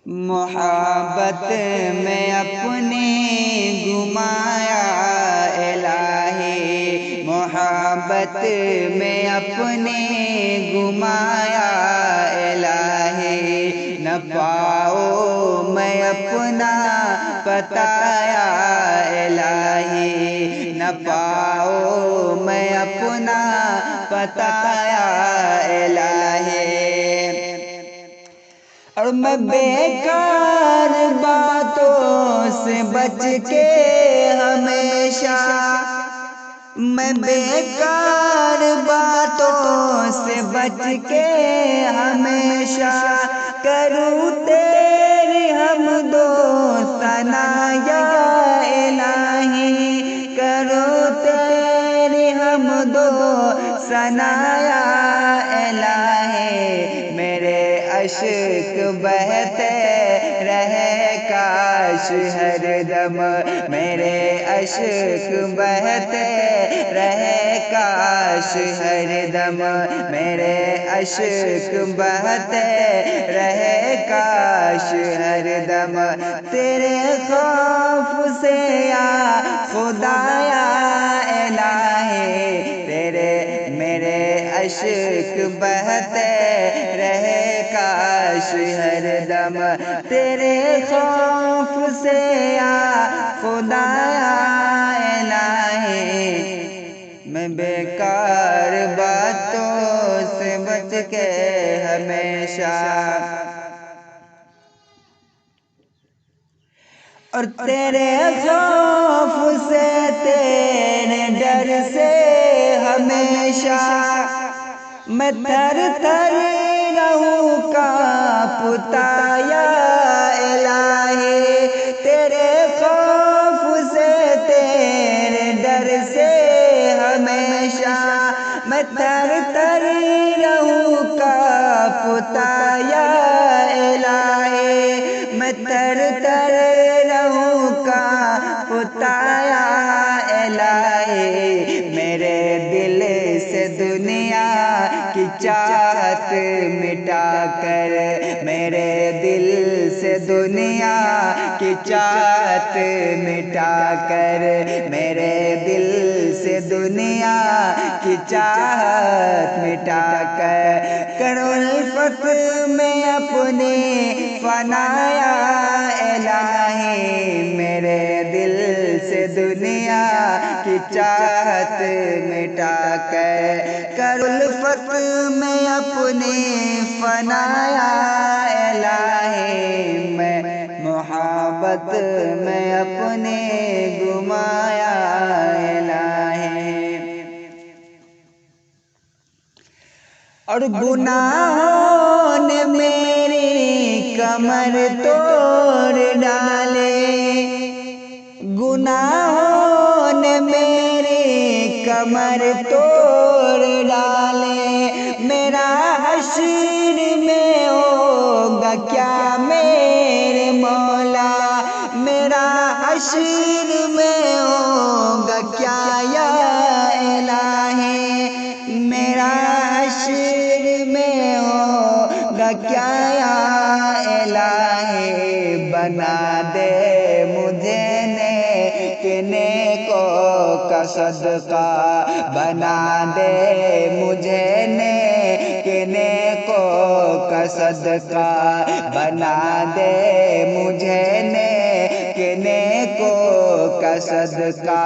محبت میں اپنے گمایا الہی، محبت میں اپنے گمایا الہی، نہ پاؤ میں اپنا بتایا الہی، نہ پاؤ میں اپنا بتایا الہی۔ اور میں بیکار باتوں سے بچ کے ہمیشہ، میں بیکار باتوں سے بچ کے ہمیشہ کروں تیری حمد و ثنا یا الہی، کروں تیری حمد و ثنا یا الہی۔ میرے اشک بہتے رہے کاش ہر دم، میرے اشک بہتے رہے کاش ہر دم، میرے اشک بہتے رہے کاش ہر دم، تیرے خوف سے یا خدایا الہی، تیرے میرے اشک بہتے رہے کاش ہر دم، تیرے خوف سے یا خدایا الہی۔ میں بیکار باتوں سے بچ کے ہمیشہ، اور تیرے خوف سے تیرے ڈر سے ہمیشہ میں تھر تھر رہوں کانپتا یا الہی، تیرے خوف سے تیرے ڈر سے ہمیشہ میں تھر تھر رہوں کانپتا یا الہی، میں تھر تھر رہوں کانپتا یا الہی۔ میرے دل سے دنیا کی چاہت مٹا کر، میرے دل سے دنیا کی چاہت مٹا کر، میرے دل سے دنیا کی چاہت مٹا کر، کرو الفت میں اپنی فنا یا الہی، میرے دل سے دنیا کی چاہت مٹا کر، کرو الفت میں اپنی فنا یا الہی، میں محبت میں اپنے گمایا الہی۔ اور گناہوں نے میری کمر توڑ ڈالے، گناہوں نے میری کمر توڑ ڈالے، میرا حشر میں ہوگا کیا میرے مولا، میرا حشر میں ہوگا کیا یا الہی، میرا حشر میں ہوگا کیا یا الہی، بنا دے مجھے نیک نیکوں کا صدقہ، بنا دے مجھے نیک نیکوں کا صدقہ، بنا دے مجھے نیک نیکوں کا صدقہ،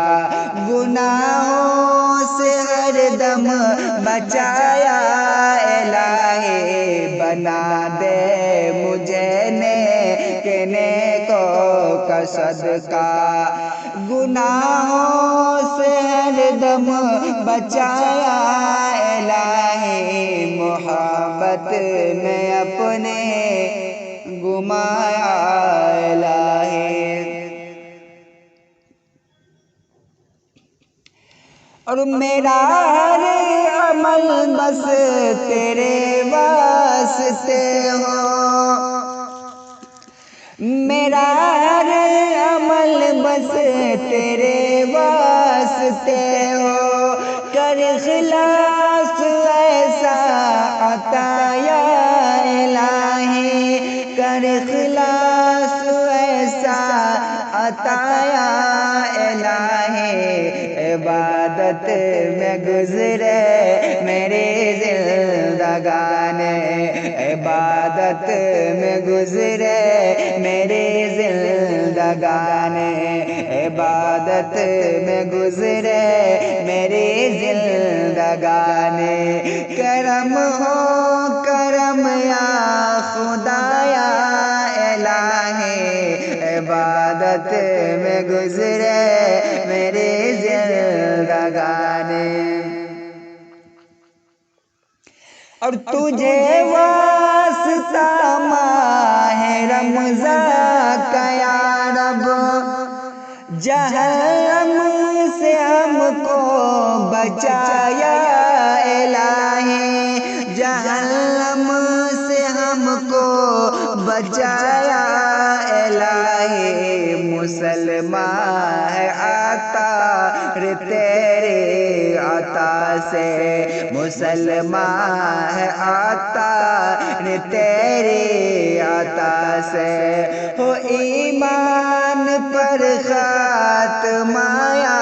گناہوں سے ہر دم بچایا الہی، بنا دے مجھے نیک نیکوں کا صدقہ، گناہوں سے ہر دم بچایا الہی، محبت میں اپنے گمایا الہی۔ اور میرا ہر عمل بس تیرے واسطے ہو، میرا ہر عمل بس تیرے واسطے ہو، کر اخلاص ایسا عطا یا الہی، کر اخلاص ایسا عطا یا الہی عبادت میں گزرے میری زندگانی عبادت میں گزرے میری زندگانی عبادت میں گزرے میری زندگانی کرم ہو کرم یا خدا یا الہی عبادت میں گزرے میری زندگانی اور تجھے واسطہ ماہ رمضان کا یا رب جہنم سے ہم کو بچایا یا الہی جہنم سے ہم کو بچایا الہی مسلمان ہے عطا تیرے عطا سے مسلمان ہے عطا تیرے عطا سے ہو ایمان پر خاتمہ یا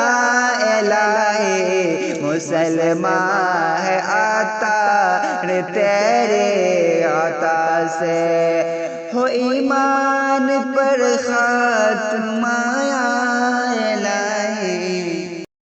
الہی مسلمان ہے عطا تیرے عطا سے ہو ایمان پر خاتمہ